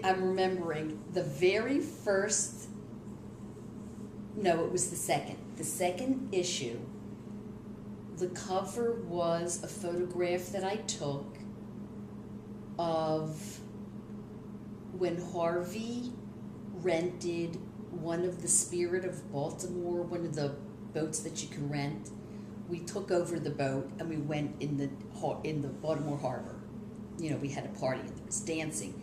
I'm remembering the very first, no, it was the second. The second issue, the cover was a photograph that I took of when Harvey rented one of the Spirit of Baltimore, one of the boats that you can rent. We took over the boat and we went in the Baltimore harbor. You know, we had a party and there was dancing,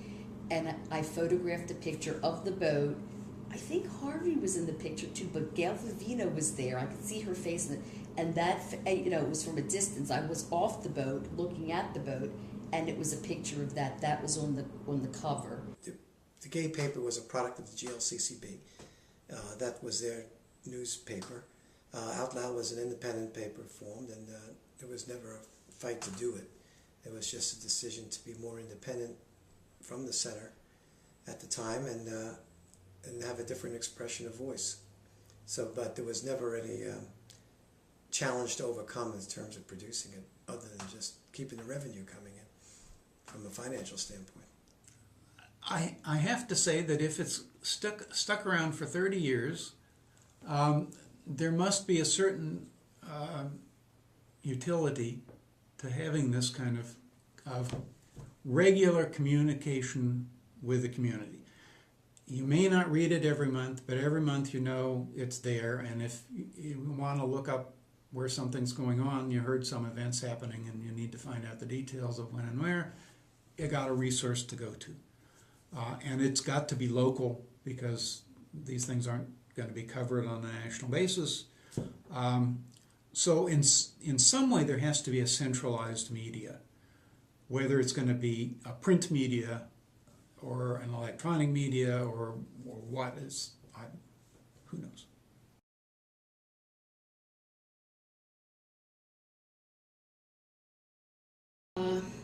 and I photographed a picture of the boat. I think Harvey was in the picture too, but Gail Vivino was there. I could see her face, and that, you know, it was from a distance. I was off the boat looking at the boat, and it was a picture of that. That was on the cover. The gay paper was a product of the GLCCB. That was their newspaper. Out Loud was an independent paper formed, and there was never a fight to do it. It was just a decision to be more independent from the center at the time and have a different expression of voice. So, but there was never any challenge to overcome in terms of producing it, other than just keeping the revenue coming in from a financial standpoint. I have to say that if it's stuck around for 30 years, there must be a certain utility to having this kind of regular communication with the community. You may not read it every month, but every month you know it's there, and if you want to look up where something's going on, you heard some events happening and you need to find out the details of when and where, you got a resource to go to. And it's got to be local, because these things aren't going to be covered on a national basis. So in some way there has to be a centralized media, whether it's going to be a print media or an electronic media or what is, who knows.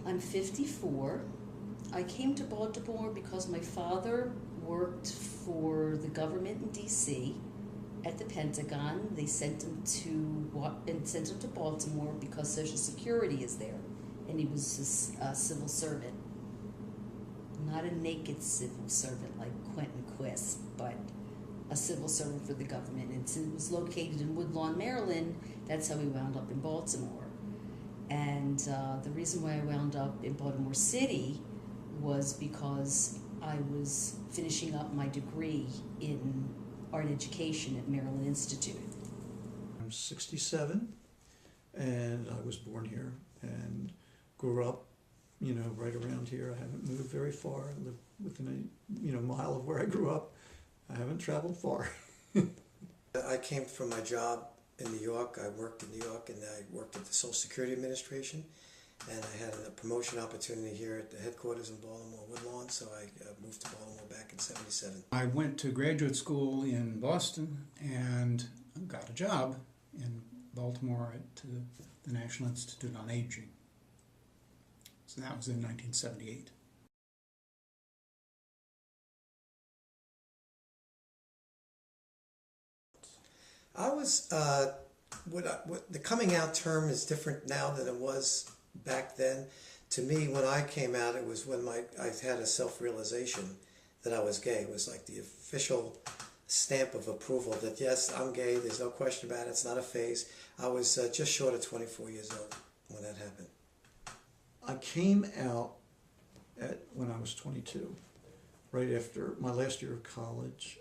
I'm 54. I came to Baltimore because my father worked for the government in D.C. at the Pentagon. They sent him to Baltimore because Social Security is there, and he was a civil servant, not a naked civil servant like Quentin Quist, but a civil servant for the government. And since it was located in Woodlawn, Maryland, that's how we wound up in Baltimore. And the reason why I wound up in Baltimore City was because I was finishing up my degree in art education at Maryland Institute. I'm 67, and I was born here and grew up, you know, right around here. I haven't moved very far. I live within a mile of where I grew up. I haven't traveled far. I came from my job in New York. I worked in New York, and I worked at the Social Security Administration, and I had a promotion opportunity here at the headquarters in Baltimore, Woodlawn, so I moved to Baltimore back in '77. I went to graduate school in Boston and got a job in Baltimore at the National Institute on Aging. So that was in 1978. I was, the coming out term is different now than it was back then. To me, when I came out, it was when I had a self-realization that I was gay. It was like the official stamp of approval that, yes, I'm gay, there's no question about it, it's not a phase. I was just short of 24 years old when that happened. I came out when I was 22, right after my last year of college.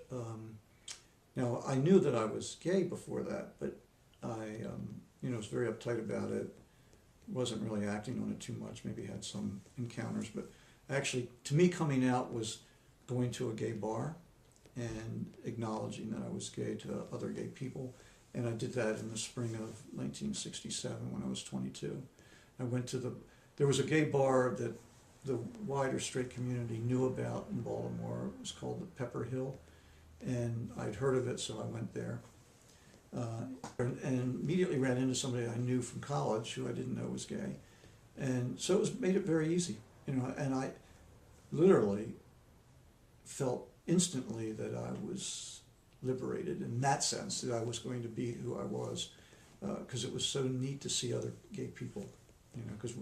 Now, I knew that I was gay before that, but I was very uptight about it. Wasn't really acting on it too much, maybe had some encounters, but actually, to me, coming out was going to a gay bar and acknowledging that I was gay to other gay people. And I did that in the spring of 1967 when I was 22. I went to there was a gay bar that the wider straight community knew about in Baltimore. It was called the Pepper Hill, and I'd heard of it, so I went there. And immediately ran into somebody I knew from college who I didn't know was gay. And so made it very easy, and I literally felt instantly that I was liberated in that sense, that I was going to be who I was, because it was so neat to see other gay people you know, because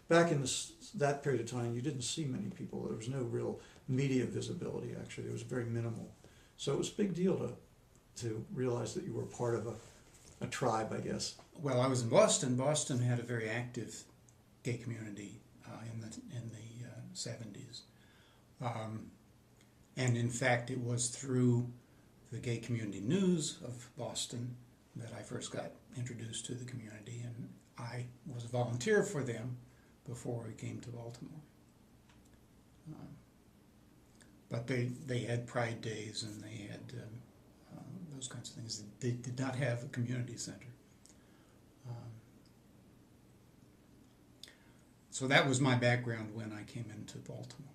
back in that period of time, you didn't see many people. There was no real media visibility, actually. It was very minimal. So it was a big deal to realize that you were part of a tribe, I guess. Well, I was in Boston. Boston had a very active gay community in the 70s. And in fact, it was through the Gay Community News of Boston that I first got introduced to the community, and I was a volunteer for them before we came to Baltimore. But they had Pride Days, and they had those kinds of things. They did not have a community center. So that was my background when I came into Baltimore.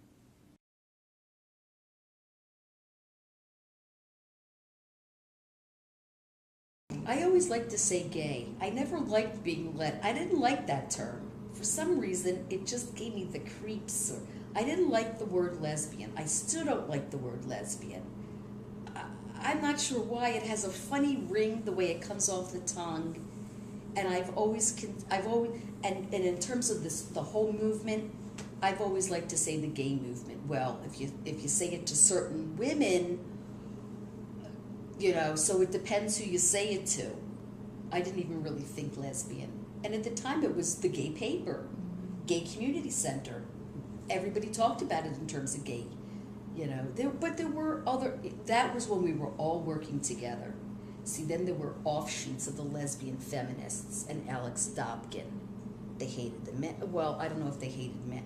I always liked to say gay. I never liked being I didn't like that term. For some reason, it just gave me the creeps. Or I didn't like the word lesbian. I still don't like the word lesbian. I'm not sure why. It has a funny ring the way it comes off the tongue. And and in terms of the whole movement, I've always liked to say the gay movement. Well, if you say it to certain women, you know, so it depends who you say it to. I didn't even really think lesbian. And at the time, it was the gay paper, gay community center. Everybody talked about it in terms of gay, you know. But there were other. That was when we were all working together. See, then there were offshoots of the lesbian feminists and Alex Dobkin. They hated the men. Well, I don't know if they hated men.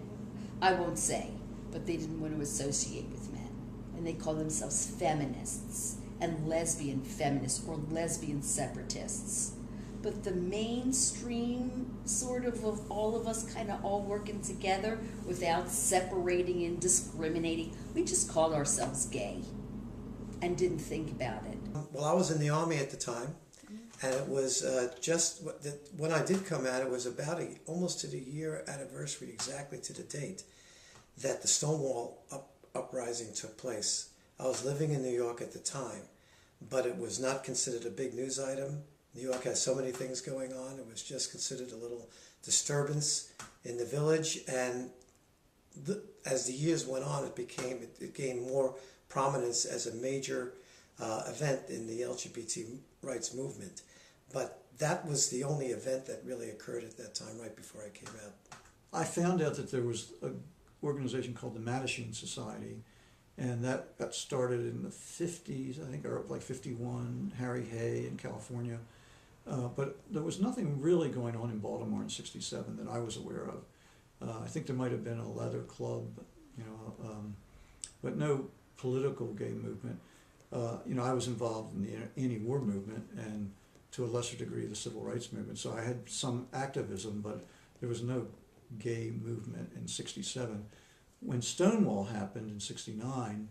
I won't say, but they didn't want to associate with men, and they called themselves feminists and lesbian feminists or lesbian separatists. But the mainstream sort of all of us kind of all working together without separating and discriminating, we just called ourselves gay and didn't think about it. Well, I was in the Army at the time, and it was when I did come out, it was about almost to the year anniversary, exactly to the date, that the Stonewall uprising took place. I was living in New York at the time, but it was not considered a big news item. New York has so many things going on. It was just considered a little disturbance in the village, and as the years went on, it gained more prominence as a major event in the LGBT rights movement. But that was the only event that really occurred at that time, right before I came out. I found out that there was an organization called the Mattachine Society, and that got started in the 50s, I think, or like 51, Harry Hay in California. But there was nothing really going on in Baltimore in 67 that I was aware of. I think there might have been a leather club, you know, but no political gay movement. You know, I was involved in the anti-war movement and to a lesser degree the civil rights movement. So I had some activism, but there was no gay movement in 67. When Stonewall happened in 69,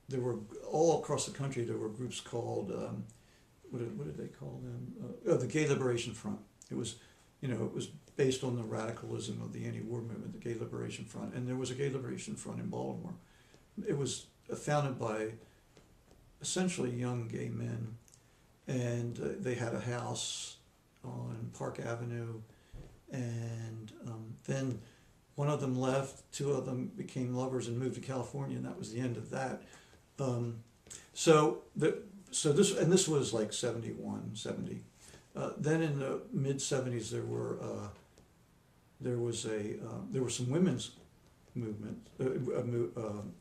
there were all across the country. There were groups called what did they call them? The Gay Liberation Front. It was, you know, it was based on the radicalism of the anti-war movement, the Gay Liberation Front, and there was a Gay Liberation Front in Baltimore. It was founded by essentially young gay men, and they had a house on Park Avenue, and then one of them left, two of them became lovers and moved to California, and that was the end of that. This was like 71, 70. Then in the mid 70s there were some women's movement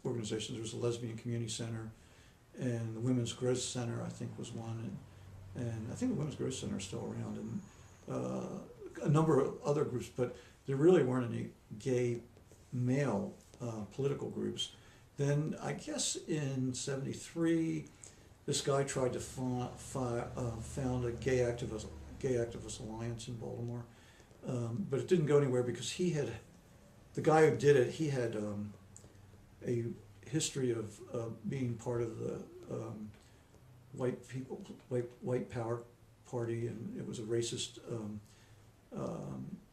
organizations. There was a Lesbian Community Center, and the Women's Growth Center I think was one, and I think the Women's Growth Center is still around, and a number of other groups, but there really weren't any gay male political groups. Then I guess in 73, this guy tried to found a gay activist alliance in Baltimore, but it didn't go anywhere because the guy who did it, he had a history of being part of the white power party, and it was a racist.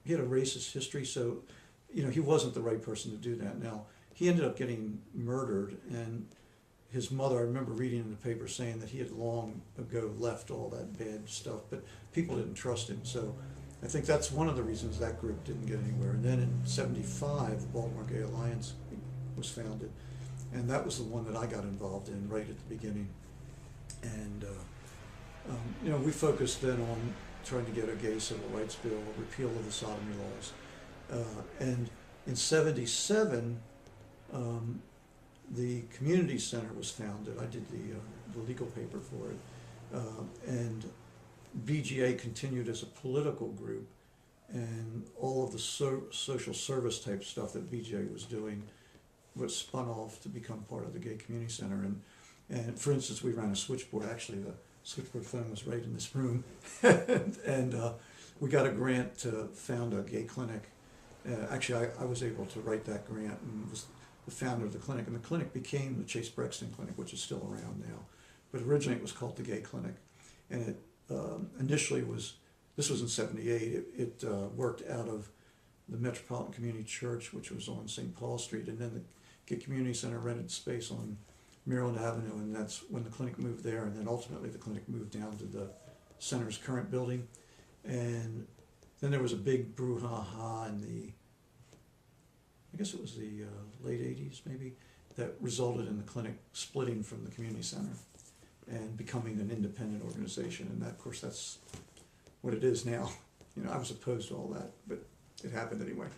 He had a racist history, so you know he wasn't the right person to do that. Now he ended up getting murdered, and his mother, I remember reading in the paper saying that he had long ago left all that bad stuff, but people didn't trust him. So I think that's one of the reasons that group didn't get anywhere. And then in '75, the Baltimore Gay Alliance was founded, and that was the one that I got involved in right at the beginning. And you know, we focused then on trying to get a gay civil rights bill, a repeal of the sodomy laws. And in '77, the community center was founded. I did the legal paper for it. And BGA continued as a political group, and all of the social service type stuff that BGA was doing was spun off to become part of the Gay Community Center. And for instance, we ran a switchboard. Actually, the switchboard phone was right in this room. And we got a grant to found a gay clinic. Actually, I was able to write that grant and was the founder of the clinic. And the clinic became the Chase Brexton Clinic, which is still around now. But originally it was called the Gay Clinic. And it initially this was in '78, it worked out of the Metropolitan Community Church, which was on St. Paul Street. And then the Gay Community Center rented space on Maryland Avenue, and that's when the clinic moved there. And then ultimately the clinic moved down to the center's current building. And then there was a big brouhaha in I guess it was the late '80s maybe, that resulted in the clinic splitting from the community center and becoming an independent organization. And that, of course, that's what it is now. You know, I was opposed to all that, but it happened anyway.